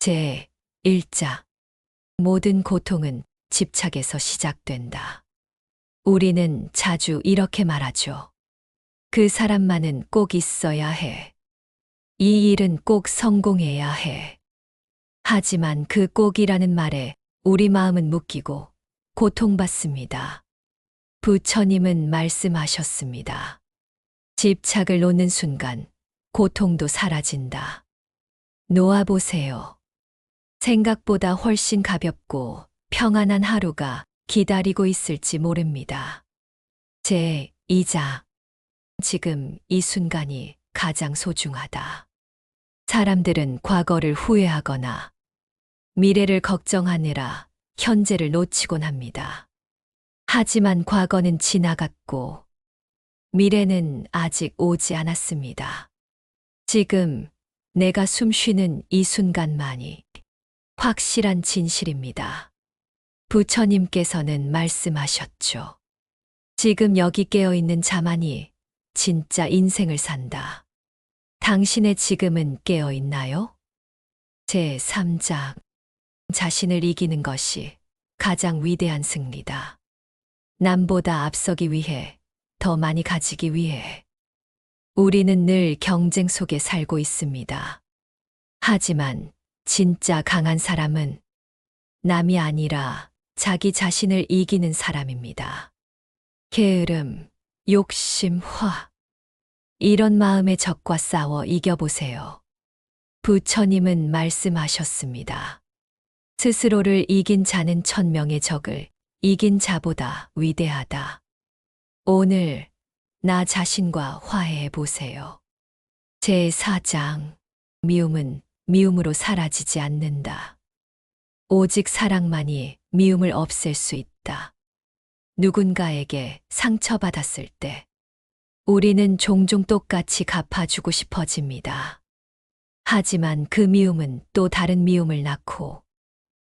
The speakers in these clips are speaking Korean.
제1자 모든 고통은 집착에서 시작된다. 우리는 자주 이렇게 말하죠. 그 사람만은 꼭 있어야 해. 이 일은 꼭 성공해야 해. 하지만 그 꼭이라는 말에 우리 마음은 묶이고 고통받습니다. 부처님은 말씀하셨습니다. 집착을 놓는 순간 고통도 사라진다. 놓아보세요. 생각보다 훨씬 가볍고 평안한 하루가 기다리고 있을지 모릅니다. 제2자 지금 이 순간이 가장 소중하다. 사람들은 과거를 후회하거나 미래를 걱정하느라 현재를 놓치곤 합니다. 하지만 과거는 지나갔고 미래는 아직 오지 않았습니다. 지금 내가 숨 쉬는 이 순간만이 확실한 진실입니다. 부처님께서는 말씀하셨죠. 지금 여기 깨어있는 자만이 진짜 인생을 산다. 당신의 지금은 깨어있나요? 제3장 자신을 이기는 것이 가장 위대한 승리다. 남보다 앞서기 위해, 더 많이 가지기 위해. 우리는 늘 경쟁 속에 살고 있습니다. 하지만 진짜 강한 사람은 남이 아니라 자기 자신을 이기는 사람입니다. 게으름, 욕심, 화. 이런 마음의 적과 싸워 이겨보세요. 부처님은 말씀하셨습니다. 스스로를 이긴 자는 1000명의 적을 이긴 자보다 위대하다. 오늘 나 자신과 화해해 보세요. 제4장 미움은 미움으로 사라지지 않는다. 오직 사랑만이 미움을 없앨 수 있다. 누군가에게 상처받았을 때 우리는 종종 똑같이 갚아주고 싶어집니다. 하지만 그 미움은 또 다른 미움을 낳고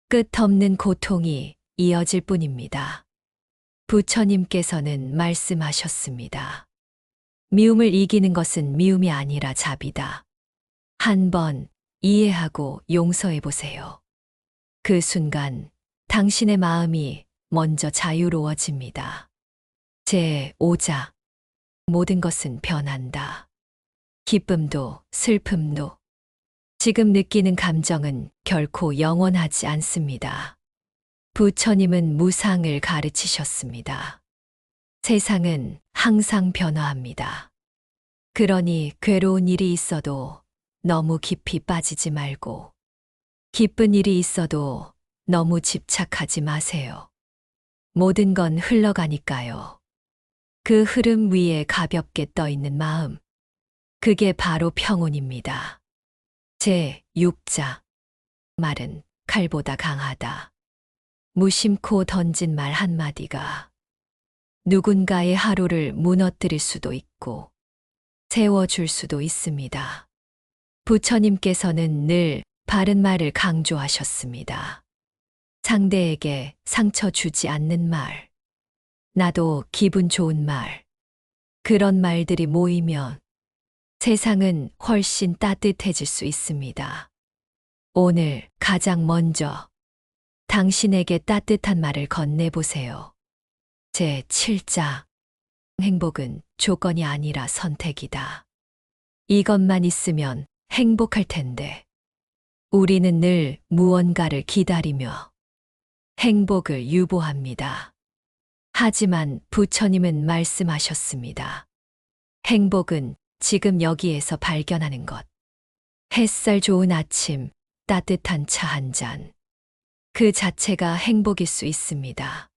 끝없는 고통이 이어질 뿐입니다. 부처님께서는 말씀하셨습니다. 미움을 이기는 것은 미움이 아니라 자비다. 한번 이해하고 용서해 보세요. 그 순간 당신의 마음이 먼저 자유로워집니다. 제5자 모든 것은 변한다. 기쁨도 슬픔도 지금 느끼는 감정은 결코 영원하지 않습니다. 부처님은 무상을 가르치셨습니다. 세상은 항상 변화합니다. 그러니 괴로운 일이 있어도 너무 깊이 빠지지 말고 기쁜 일이 있어도 너무 집착하지 마세요. 모든 건 흘러가니까요. 그 흐름 위에 가볍게 떠 있는 마음, 그게 바로 평온입니다. 제6자 말은 칼보다 강하다. 무심코 던진 말 한마디가 누군가의 하루를 무너뜨릴 수도 있고 세워줄 수도 있습니다. 부처님께서는 늘 바른 말을 강조하셨습니다. 상대에게 상처 주지 않는 말, 나도 기분 좋은 말, 그런 말들이 모이면 세상은 훨씬 따뜻해질 수 있습니다. 오늘 가장 먼저 당신에게 따뜻한 말을 건네보세요. 제7자 행복은 조건이 아니라 선택이다. 이것만 있으면 행복할 텐데 우리는 늘 무언가를 기다리며 행복을 유보합니다. 하지만 부처님은 말씀하셨습니다. 행복은 지금 여기에서 발견하는 것. 햇살 좋은 아침, 따뜻한 차 한 잔. 그 자체가 행복일 수 있습니다.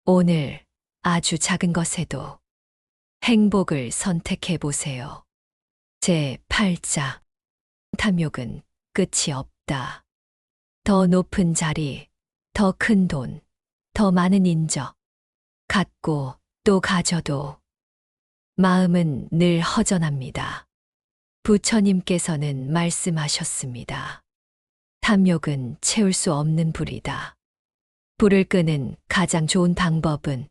오늘 아주 작은 것에도 행복을 선택해 보세요. 제8자 탐욕은 끝이 없다. 더 높은 자리, 더 큰 돈, 더 많은 인적. 갖고 또 가져도 마음은 늘 허전합니다. 부처님께서는 말씀하셨습니다. 탐욕은 채울 수 없는 불이다. 불을 끄는 가장 좋은 방법은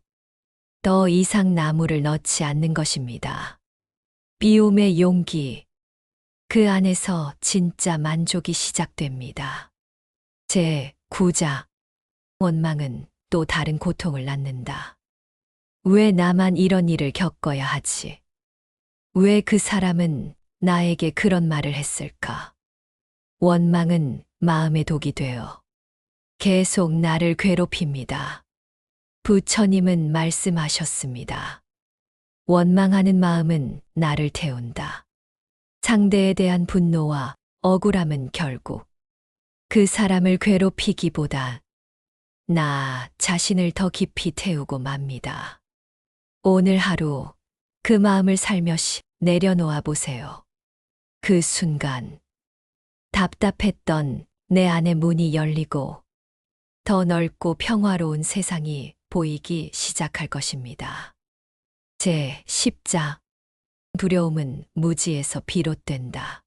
더 이상 나무를 넣지 않는 것입니다. 비움의 용기, 그 안에서 진짜 만족이 시작됩니다. 제 9자. 원망은 또 다른 고통을 낳는다. 왜 나만 이런 일을 겪어야 하지? 왜 그 사람은 나에게 그런 말을 했을까? 원망은 마음의 독이 되어 계속 나를 괴롭힙니다. 부처님은 말씀하셨습니다. 원망하는 마음은 나를 태운다. 상대에 대한 분노와 억울함은 결국 그 사람을 괴롭히기보다 나 자신을 더 깊이 태우고 맙니다. 오늘 하루 그 마음을 살며시 내려놓아 보세요. 그 순간 답답했던 내 안의 문이 열리고 더 넓고 평화로운 세상이 보이기 시작할 것입니다. 제 10자. 두려움은 무지에서 비롯된다.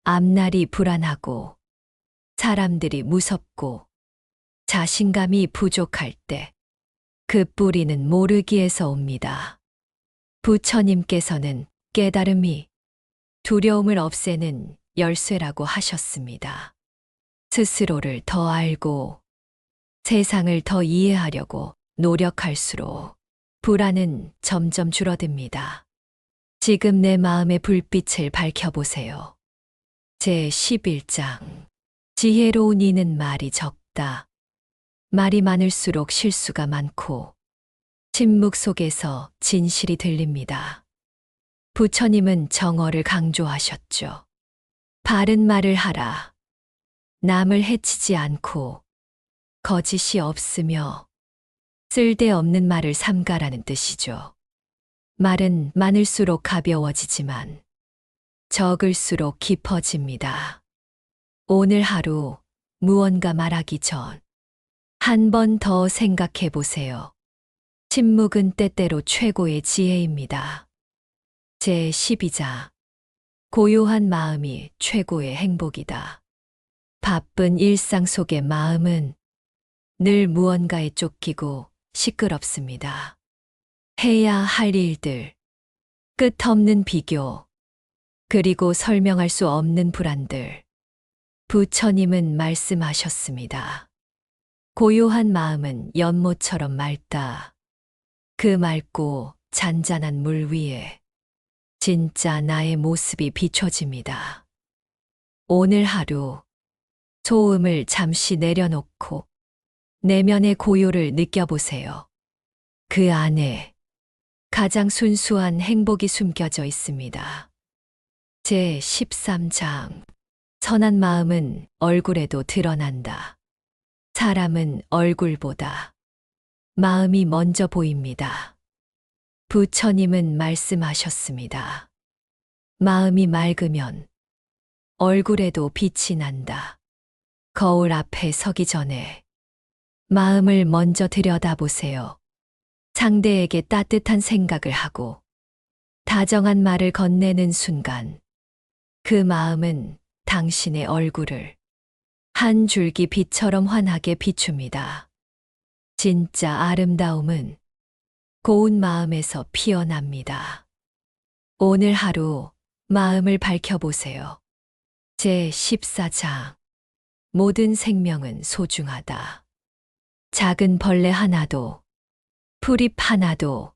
앞날이 불안하고 사람들이 무섭고 자신감이 부족할 때 그 뿌리는 모르기에서 옵니다. 부처님께서는 깨달음이 두려움을 없애는 열쇠라고 하셨습니다. 스스로를 더 알고 세상을 더 이해하려고 노력할수록 불안은 점점 줄어듭니다. 지금 내 마음의 불빛을 밝혀보세요. 제 11장. 지혜로운 이는 말이 적다. 말이 많을수록 실수가 많고 침묵 속에서 진실이 들립니다. 부처님은 정어를 강조하셨죠. 바른 말을 하라. 남을 해치지 않고 거짓이 없으며 쓸데없는 말을 삼가라는 뜻이죠. 말은 많을수록 가벼워지지만 적을수록 깊어집니다. 오늘 하루 무언가 말하기 전 한 번 더 생각해 보세요. 침묵은 때때로 최고의 지혜입니다. 제 12자. 고요한 마음이 최고의 행복이다. 바쁜 일상 속의 마음은 늘 무언가에 쫓기고 시끄럽습니다. 해야 할 일들, 끝없는 비교, 그리고 설명할 수 없는 불안들. 부처님은 말씀하셨습니다. 고요한 마음은 연못처럼 맑다. 그 맑고 잔잔한 물 위에 진짜 나의 모습이 비춰집니다. 오늘 하루 소음을 잠시 내려놓고 내면의 고요를 느껴보세요. 그 안에 가장 순수한 행복이 숨겨져 있습니다. 제 13장. 선한 마음은 얼굴에도 드러난다. 사람은 얼굴보다 마음이 먼저 보입니다. 부처님은 말씀하셨습니다. 마음이 맑으면 얼굴에도 빛이 난다. 거울 앞에 서기 전에 마음을 먼저 들여다보세요. 상대에게 따뜻한 생각을 하고 다정한 말을 건네는 순간 그 마음은 당신의 얼굴을 한 줄기 빛처럼 환하게 비춥니다. 진짜 아름다움은 고운 마음에서 피어납니다. 오늘 하루 마음을 밝혀보세요. 제 14장. 모든 생명은 소중하다. 작은 벌레 하나도, 풀잎 하나도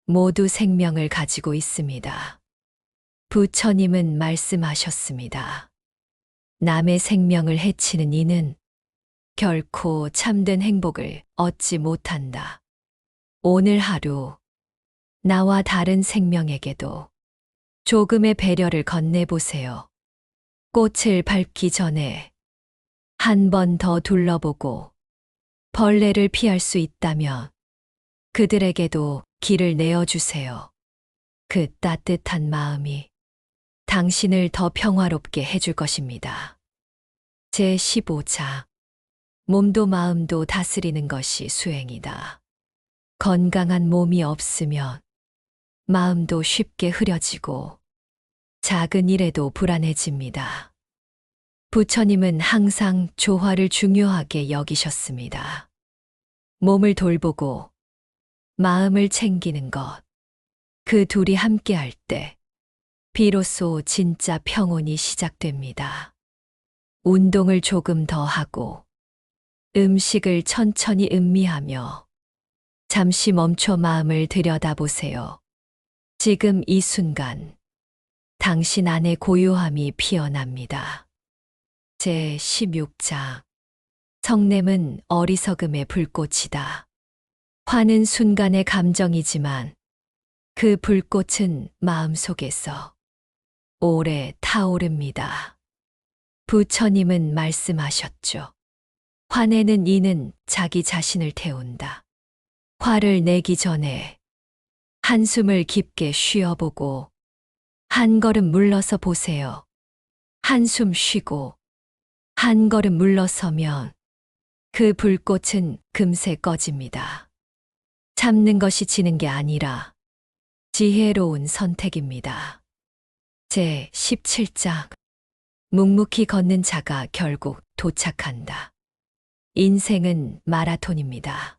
모두 생명을 가지고 있습니다. 부처님은 말씀하셨습니다. 남의 생명을 해치는 이는 결코 참된 행복을 얻지 못한다. 오늘 하루 나와 다른 생명에게도 조금의 배려를 건네보세요. 꽃을 밟기 전에 한 번 더 둘러보고 벌레를 피할 수 있다면 그들에게도 길을 내어주세요. 그 따뜻한 마음이 당신을 더 평화롭게 해줄 것입니다. 제 15자. 몸도 마음도 다스리는 것이 수행이다. 건강한 몸이 없으면 마음도 쉽게 흐려지고 작은 일에도 불안해집니다. 부처님은 항상 조화를 중요하게 여기셨습니다. 몸을 돌보고 마음을 챙기는 것, 그 둘이 함께할 때 비로소 진짜 평온이 시작됩니다. 운동을 조금 더 하고 음식을 천천히 음미하며 잠시 멈춰 마음을 들여다보세요. 지금 이 순간 당신 안의 고요함이 피어납니다. 제 16장 성냄은 어리석음의 불꽃이다. 화는 순간의 감정이지만 그 불꽃은 마음속에서 오래 타오릅니다. 부처님은 말씀하셨죠. 화내는 이는 자기 자신을 태운다. 화를 내기 전에 한숨을 깊게 쉬어보고 한 걸음 물러서 보세요. 한숨 쉬고 한 걸음 물러서면 그 불꽃은 금세 꺼집니다. 참는 것이 지는 게 아니라 지혜로운 선택입니다. 제 17장 묵묵히 걷는 자가 결국 도착한다. 인생은 마라톤입니다.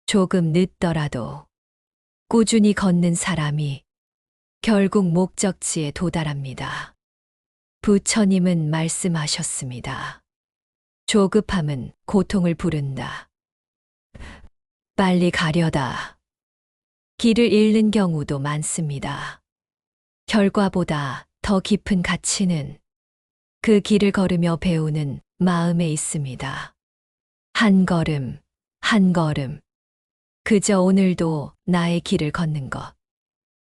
조금 늦더라도 꾸준히 걷는 사람이 결국 목적지에 도달합니다. 부처님은 말씀하셨습니다. 조급함은 고통을 부른다. 빨리 가려다 길을 잃는 경우도 많습니다. 결과보다 더 깊은 가치는 그 길을 걸으며 배우는 마음에 있습니다. 한 걸음, 한 걸음. 그저 오늘도 나의 길을 걷는 것.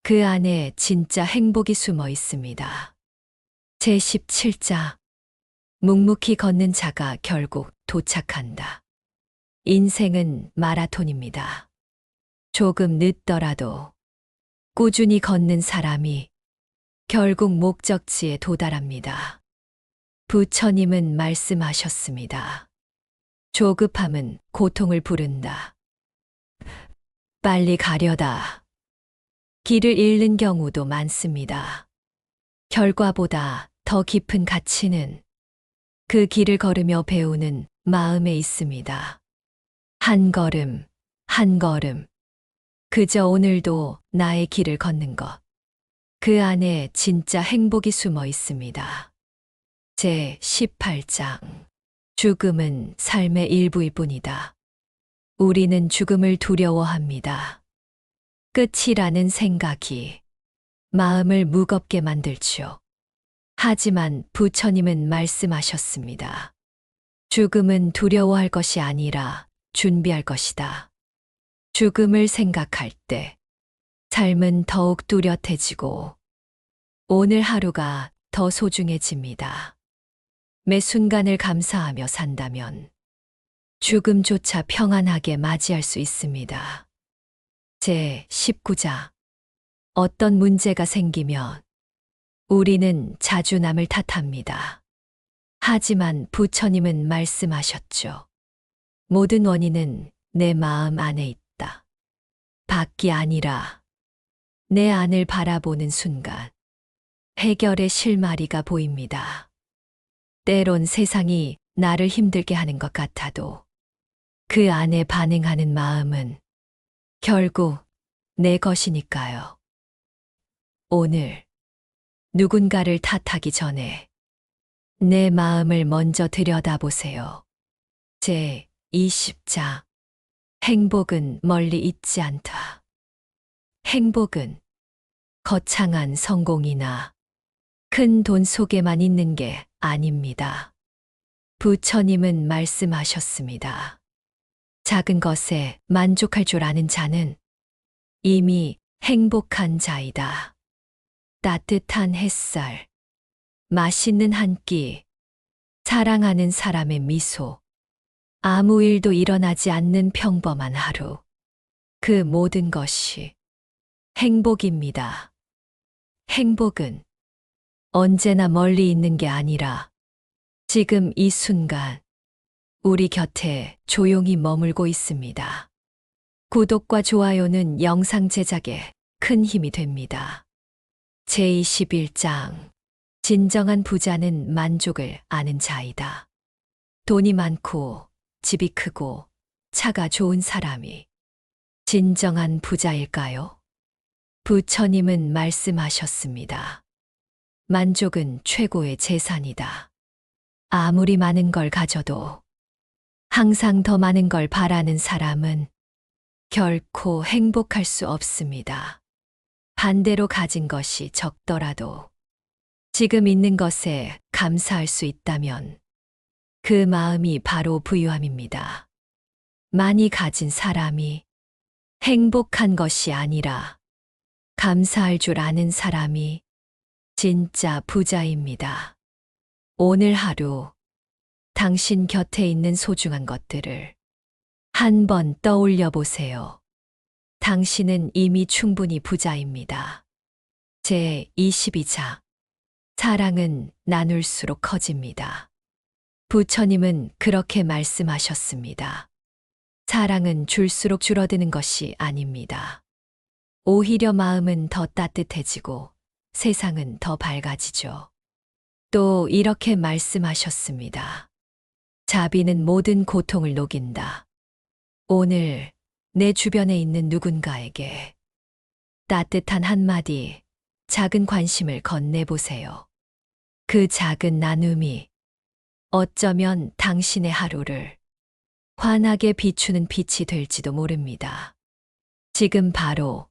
그 안에 진짜 행복이 숨어 있습니다. 제 17장 묵묵히 걷는 자가 결국 도착한다. 인생은 마라톤입니다. 조금 늦더라도 꾸준히 걷는 사람이 결국 목적지에 도달합니다. 부처님은 말씀하셨습니다. 조급함은 고통을 부른다. 빨리 가려다 길을 잃는 경우도 많습니다. 결과보다 더 깊은 가치는 그 길을 걸으며 배우는 마음에 있습니다. 한 걸음, 한 걸음. 그저 오늘도 나의 길을 걷는 것. 그 안에 진짜 행복이 숨어 있습니다. 제 18장 죽음은 삶의 일부일 뿐이다. 우리는 죽음을 두려워합니다. 끝이라는 생각이 마음을 무겁게 만들죠. 하지만 부처님은 말씀하셨습니다. 죽음은 두려워할 것이 아니라 준비할 것이다. 죽음을 생각할 때 삶은 더욱 뚜렷해지고 오늘 하루가 더 소중해집니다. 매 순간을 감사하며 산다면 죽음조차 평안하게 맞이할 수 있습니다. 제 19장 어떤 문제가 생기면 우리는 자주 남을 탓합니다. 하지만 부처님은 말씀하셨죠. 모든 원인은 내 마음 안에 있다. 밖이 아니라 내 안을 바라보는 순간 해결의 실마리가 보입니다. 때론 세상이 나를 힘들게 하는 것 같아도 그 안에 반응하는 마음은 결국 내 것이니까요. 오늘 누군가를 탓하기 전에 내 마음을 먼저 들여다보세요. 제 20장 행복은 멀리 있지 않다. 행복은 거창한 성공이나 큰 돈 속에만 있는 게 아닙니다. 부처님은 말씀하셨습니다. 작은 것에 만족할 줄 아는 자는 이미 행복한 자이다. 따뜻한 햇살, 맛있는 한 끼, 사랑하는 사람의 미소, 아무 일도 일어나지 않는 평범한 하루. 그 모든 것이 행복입니다. 행복은 언제나 멀리 있는 게 아니라 지금 이 순간 우리 곁에 조용히 머물고 있습니다. 구독과 좋아요는 영상 제작에 큰 힘이 됩니다. 제21장 진정한 부자는 만족을 아는 자이다. 돈이 많고 집이 크고 차가 좋은 사람이 진정한 부자일까요? 부처님은 말씀하셨습니다. 만족은 최고의 재산이다. 아무리 많은 걸 가져도 항상 더 많은 걸 바라는 사람은 결코 행복할 수 없습니다. 반대로 가진 것이 적더라도 지금 있는 것에 감사할 수 있다면 그 마음이 바로 부유함입니다. 많이 가진 사람이 행복한 것이 아니라 감사할 줄 아는 사람이 진짜 부자입니다. 오늘 하루 당신 곁에 있는 소중한 것들을 한번 떠올려 보세요. 당신은 이미 충분히 부자입니다. 제 22장. 사랑은 나눌수록 커집니다. 부처님은 그렇게 말씀하셨습니다. 사랑은 줄수록 줄어드는 것이 아닙니다. 오히려 마음은 더 따뜻해지고 세상은 더 밝아지죠. 또 이렇게 말씀하셨습니다. 자비는 모든 고통을 녹인다. 오늘 내 주변에 있는 누군가에게 따뜻한 한마디, 작은 관심을 건네보세요. 그 작은 나눔이 어쩌면 당신의 하루를 환하게 비추는 빛이 될지도 모릅니다. 지금 바로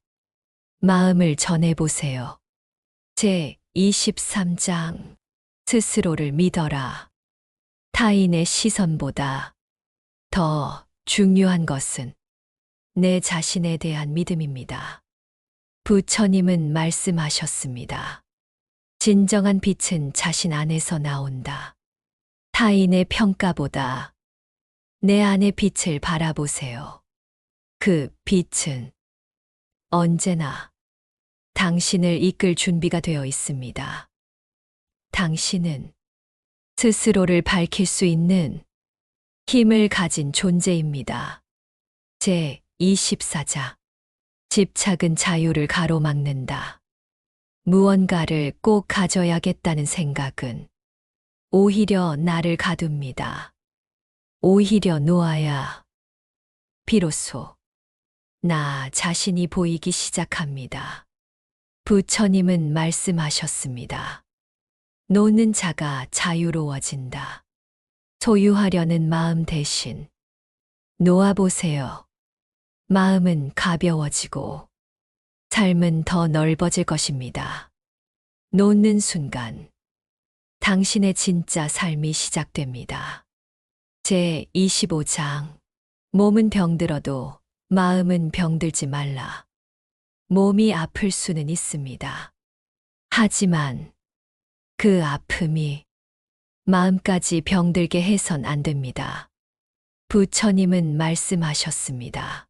마음을 전해보세요. 제 23장. 스스로를 믿어라. 타인의 시선보다 더 중요한 것은 내 자신에 대한 믿음입니다. 부처님은 말씀하셨습니다. 진정한 빛은 자신 안에서 나온다. 타인의 평가보다 내 안의 빛을 바라보세요. 그 빛은 언제나 당신을 이끌 준비가 되어 있습니다. 당신은 스스로를 밝힐 수 있는 힘을 가진 존재입니다. 제 24장. 집착은 자유를 가로막는다. 무언가를 꼭 가져야겠다는 생각은 오히려 나를 가둡니다. 오히려 놓아야 비로소 나 자신이 보이기 시작합니다. 부처님은 말씀하셨습니다. 놓는 자가 자유로워진다. 소유하려는 마음 대신 놓아보세요. 마음은 가벼워지고 삶은 더 넓어질 것입니다. 놓는 순간 당신의 진짜 삶이 시작됩니다. 제 25장. 몸은 병들어도 마음은 병들지 말라. 몸이 아플 수는 있습니다. 하지만 그 아픔이 마음까지 병들게 해선 안 됩니다. 부처님은 말씀하셨습니다.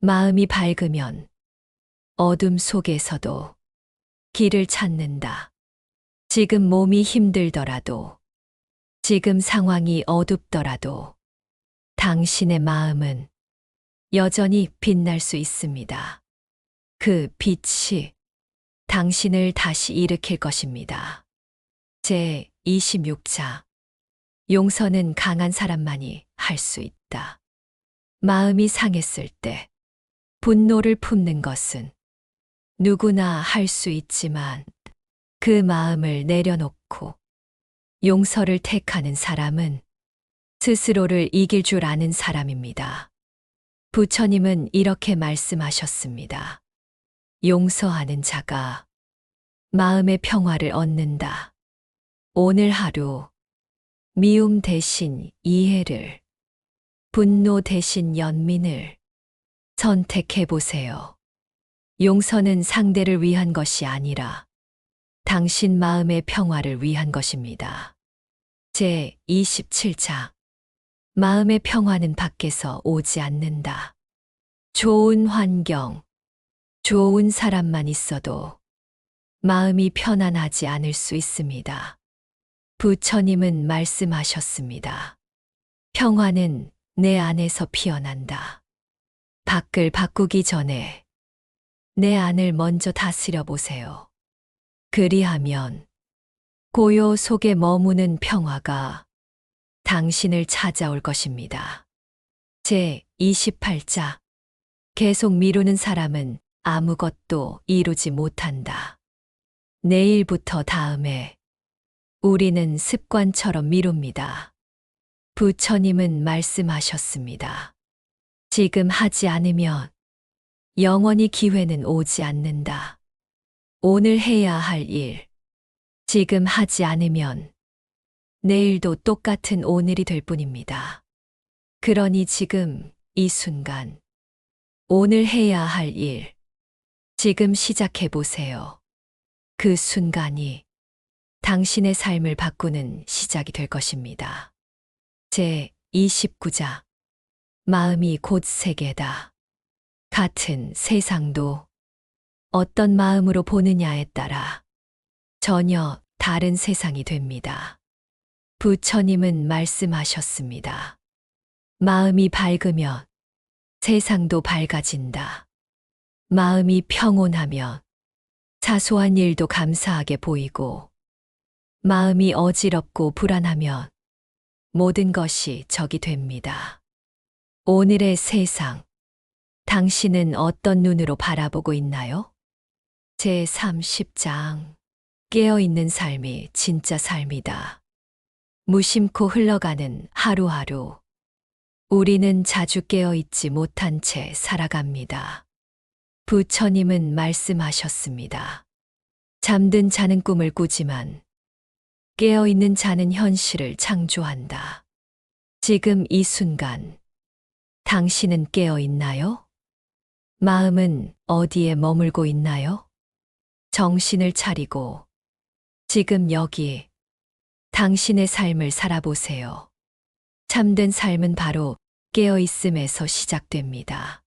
마음이 밝으면 어둠 속에서도 길을 찾는다. 지금 몸이 힘들더라도, 지금 상황이 어둡더라도 당신의 마음은 여전히 빛날 수 있습니다. 그 빛이 당신을 다시 일으킬 것입니다. 제 26장. 용서는 강한 사람만이 할 수 있다. 마음이 상했을 때 분노를 품는 것은 누구나 할 수 있지만 그 마음을 내려놓고 용서를 택하는 사람은 스스로를 이길 줄 아는 사람입니다. 부처님은 이렇게 말씀하셨습니다. 용서하는 자가 마음의 평화를 얻는다. 오늘 하루 미움 대신 이해를, 분노 대신 연민을 선택해 보세요. 용서는 상대를 위한 것이 아니라 당신 마음의 평화를 위한 것입니다. 제 27장. 마음의 평화는 밖에서 오지 않는다. 좋은 환경, 좋은 사람만 있어도 마음이 편안하지 않을 수 있습니다. 부처님은 말씀하셨습니다. 평화는 내 안에서 피어난다. 밖을 바꾸기 전에 내 안을 먼저 다스려 보세요. 그리하면 고요 속에 머무는 평화가 당신을 찾아올 것입니다. 제 28장. 계속 미루는 사람은 아무것도 이루지 못한다. 내일부터 다음에 우리는 습관처럼 미룹니다. 부처님은 말씀하셨습니다. 지금 하지 않으면 영원히 기회는 오지 않는다. 오늘 해야 할 일, 지금 하지 않으면 내일도 똑같은 오늘이 될 뿐입니다. 그러니 지금 이 순간, 오늘 해야 할 일, 지금 시작해 보세요. 그 순간이 당신의 삶을 바꾸는 시작이 될 것입니다. 제 29자. 마음이 곧 세계다. 같은 세상도 어떤 마음으로 보느냐에 따라 전혀 다른 세상이 됩니다. 부처님은 말씀하셨습니다. 마음이 밝으면 세상도 밝아진다. 마음이 평온하면 사소한 일도 감사하게 보이고, 마음이 어지럽고 불안하면 모든 것이 적이 됩니다. 오늘의 세상, 당신은 어떤 눈으로 바라보고 있나요? 제 30장. 깨어있는 삶이 진짜 삶이다. 무심코 흘러가는 하루하루. 우리는 자주 깨어있지 못한 채 살아갑니다. 부처님은 말씀하셨습니다. 잠든 자는 꿈을 꾸지만 깨어있는 자는 현실을 창조한다. 지금 이 순간, 당신은 깨어있나요? 마음은 어디에 머물고 있나요? 정신을 차리고 지금 여기 당신의 삶을 살아보세요. 참된 삶은 바로 깨어있음에서 시작됩니다.